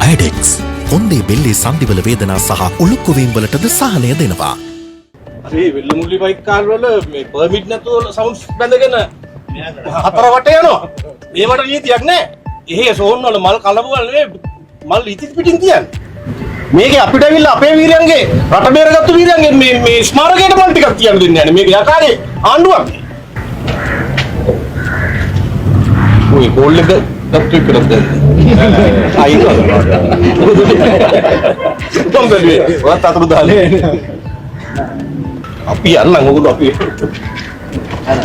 Aidex හොඳේ බෙල්ලේ සංදිවල වේදනා සහ උළුක්කුවීම් වලටද සහනය දෙනවා. අරේ වෙල්ලමුල්ලි බයික් කාර් වල මේ පර්මිට් නැතුව සවුන්ඩ්ස් බැඳගෙන හතර වටේ යනවා. ඒවට නීතියක් නැහැ. එහෙ සෝන් වල මල් කලබුවල් නෙවෙයි මල් ඉතිරි පිටින් තියන්නේ. මේකේ අපිට ඇවිල්ලා අපේ වීරයන්ගේ රට බේරගත්තු වීරයන්ගේ මේ ස්මාරකයට මල් ටිකක් තියන්න දෙන්නේ නැහැ. මේක යකාරේ ආණ්ඩුවක්. ඔය ගෝල් එක ගත්ත එක කරද්ද. අයිනෝ. කොම්බෙලි. වත් අතට දාලේ. අපි යන්න ඕගොල්ලෝ අපි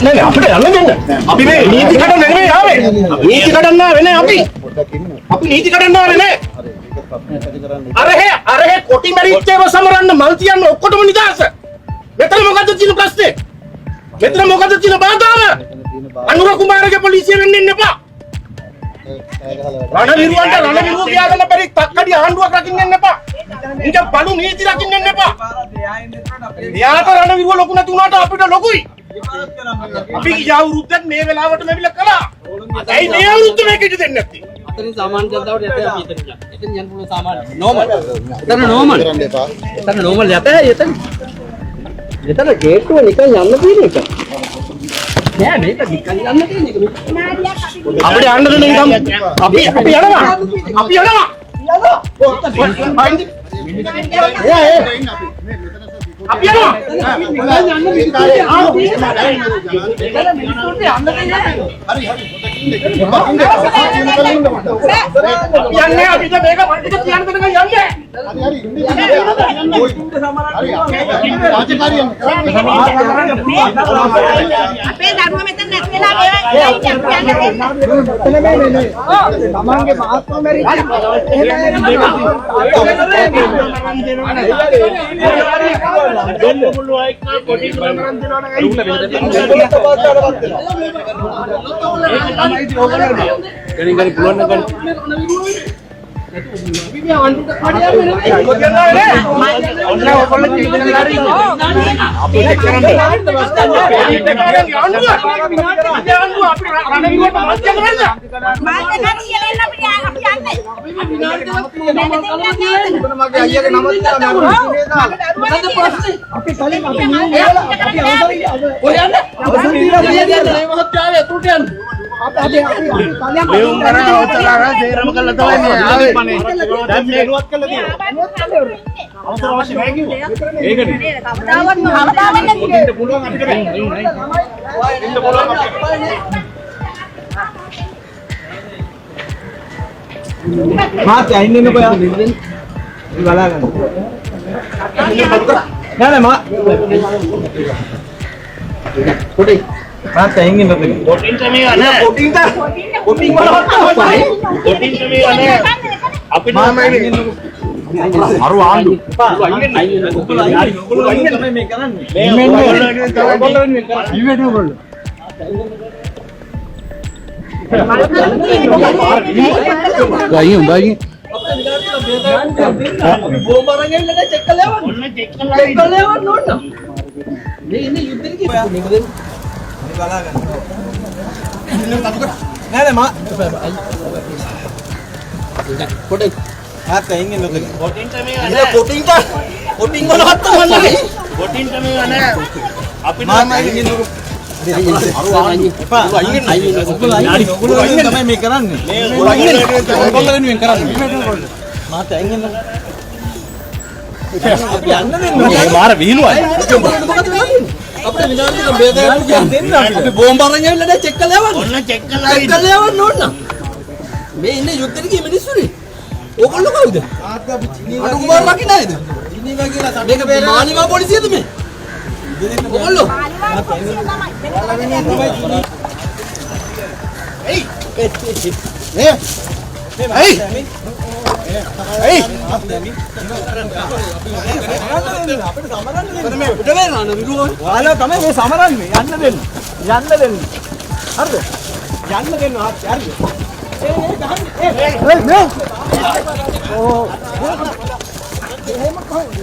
නෑ අපිට යන්න දෙන්න. අපි මේ නීති කඩන්න නෙමෙයි ආවේ. නීති කඩන්න ආවේ නෑ අපි. අපි නීති කඩන්න ආවේ නෑ. අරහෙ කොටි මැරිච්චේව සමරන්න මල් තියන්න ඔක්කොටම නිදාස. මෙතන මොකද්ද තියෙන ප්‍රශ්නේ? මෙතන මොකද්ද තියෙන බාධාව? අනුර කුමාරගේ පොලිසිය වෙන්න ඉන්න එපා. රණවිරුව කියාගන්න බැරි තක්කඩි ආණ්ඩුවක් රකින්න එන්න එපා. ඉතින් බලු නීති රකින්න එන්න එපා. එයාට රණවිරුව ලොකු නැති උනාට අපිට ලොකුයි. අපි ගියා වෘත්තත් මේ වෙලාවට මෙවිල කළා. ඇයි මේ වෘත්ත මේකට දෙන්නේ නැත්තේ? එතන සාමාන්‍ය ජනතාවට යතේ අපි එතන යන්න පුළුවන් සාමාන්‍ය නෝමල්. එතන නෝමල්. එතන නෝමල් යතේ එතන. එතන ගේට්ටුව නිකන් යන්න තියෙන එක. නෑ මේක නිකන් යන්න තියෙන එක. අපිට යන්න දෙන්න නිකන් අපි යනවා. අපි යනවා. අපි යනවා. මාත් ඇහින්න කොයා බලාගන්න නෑ මා පොඩි මාත් ඇහින්න බෑ පොටින් තමයි අනේ පොටින් බලවත් පොටින් තමයි අනේ අපි මාම ඇහින්න අරු ආණ්ඩු අයින්නේ තමයි මේ කරන්නේ මේ ඔයගොල්ලෝ මේ කරන්නේ ඉවෙට ඔයගොල්ලෝ ගයින් බයි බෝම්බරන් එල්ලලා චෙක් කළා වන්න. ඔන්න චෙක් කළා වන්න ඕන. මේ ඉන්නේ යුද්ධෙ කියලා. මේක දෙන්න. මේ බලාගන්න. නෑ මා පොඩි මාත් ඇහින්න නොකද කොටින් තමයි අනේ කොටින් වලවත් තමයි කොටින් තමයි අනේ අපි මාම ඇහින්න නොකද ඔයගොල්ලෝ තමයි මේ කරන්නේ මේ ඔයගොල්ලෝ වෙනුවෙන් කරන්නේ මාත් ඇහින්න අපි යන්න දෙන්න මාර විහිළුවයි අපේ විනාඩි දෙක බෙදලා දෙන්න අපි බෝම්බරන් ඇවිල්ලා දැන් චෙක් කළා යවන්න. ඔන්න චෙක් කළා යවන්න ඕන. මේ ඉන්නේ යුද්ධෙට ගිය මිනිස්සුනේ. ඕගොල්ලෝ කවුද? අපි අර කුමාරලා කිනායද? ජිනීවා කියලා මේක මානිවා පොලිසියද මේ? ඕගොල්ලෝ. එයි අපිට සමරන්න දෙන්න මේ උඩ වෙනවා විරුව. ඔයාලා තමයි මේ සමරන්නේ යන්න දෙන්න. යන්න දෙන්න. හරිද? යන්න දෙන්න හරිද? මේ ඕ එහෙම කොහොමද?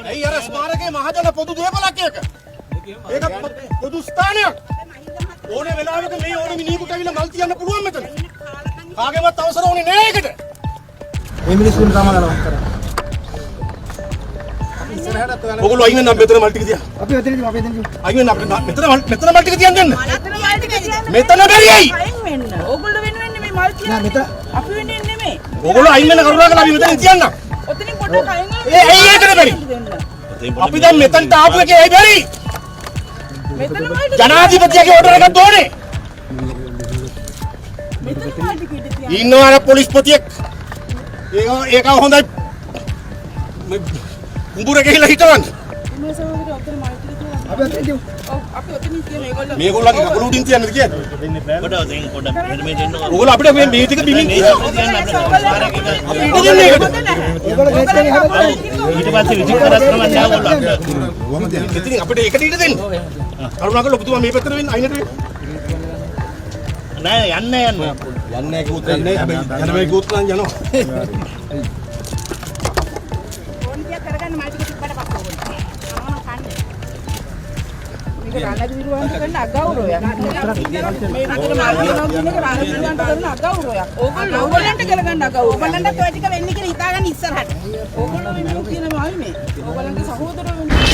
ඇයි අර ස්මාරකයේ මහජන පොදු දේපලක් එක? ඒක පොදු ස්ථානයක්. ඕනේ වෙලාවක මේ ඕනේ මිනිහෙකුට ඇවිල්ලා මල් තියන්න පුළුවන් මෙතන. කාගේවත් අවසර ඕනේ නෑ ඒකට. මේ මිනිස්සුන් තමයි ලවස් කරන්නේ. ඔගොල්ලෝ අයින් වෙන්න මෙතන මල් ටික තියා. අපි එතනදී අයින් වෙන්න අපිට මෙතන මල් ටික තියන්න දෙන්න. මෙතන බැරියයි. අයින් වෙන්න. ඕගොල්ලෝ වෙනුවෙන් මේ මල් නෑ මෙතන අපි වෙනුවෙන් නෙමෙයි. ඔගොල්ලෝ අයින් වෙන්න කරුණාකරලා අපි මෙතන තියන්න. ඔතනින් පොඩ්ඩක් අයින් වෙන්න. ඇයි ඒකට බැරි? අපි දැන් මෙතනට ආපු එකේ ඇයි බැරි? මෙතන මල් ටික ජනාධිපතිගේ ඕඩර් එකක් ඕනේ. මෙතන මල් ටික ඉඳ තියන්න. ඉන්නවනේ පොලිස්පතියෙක්. ඒක හොඳයි. උඹුර ගිහිල්ලා හිටවන්න. මේ සමගට ඔතන මල් ටික තියන්න. අපි එතනදී ඔව් අපි ඔතනින් තියන ඒගොල්ලෝ මේගොල්ලන්ගේ කකුල උඩින් තියන්නද කියන්නේ? පොඩ්ඩක් දෙන්න පොඩ්ඩක් මෙහෙම දෙන්න. ඔයගොල්ලෝ අපිට මේ ටික බිමින් තියන්න. ඒගොල්ලෝ ගේට් එකේ හැබැයි ඊට පස්සේ විසිට කරස් කරන්න ඕගොල්ලෝ. ඉතින් අපිට ඒකට ඊට දෙන්න. කරුණාකරලා ඔබතුමා මේ පැත්තට වෙන්න අයිනට වෙන්න. නෑ යන්න. යන්නේ කිව්වොත් යන්නේ. හැබැයි යන මේ කිව්වොත් නම් යනවා. ෆෝන් එක කරගන්න මල් ටික තිබ්බට පස්සේ ඕගොල්ලෝ. කන්නේ. මේක රණදු විරුවන්ට කරන අගෞරවයක්. මේ රටේ මල් දිනනවා කියන එක රණදු විරුවන්ට කරන අගෞරවයක්. ඕගොල්ලන්ට කරගන්න අගෞරවයක්. ඕගොල්ලන්ට ඔය ටික වෙන්නේ කියලා හිතාගන්න ඉස්සරහට. ඕගොල්ලෝ වෙනුවෙන් කියන මල් මේ. ඕගොල්ලන්ගේ සහෝදරයෝ වෙනුවෙන්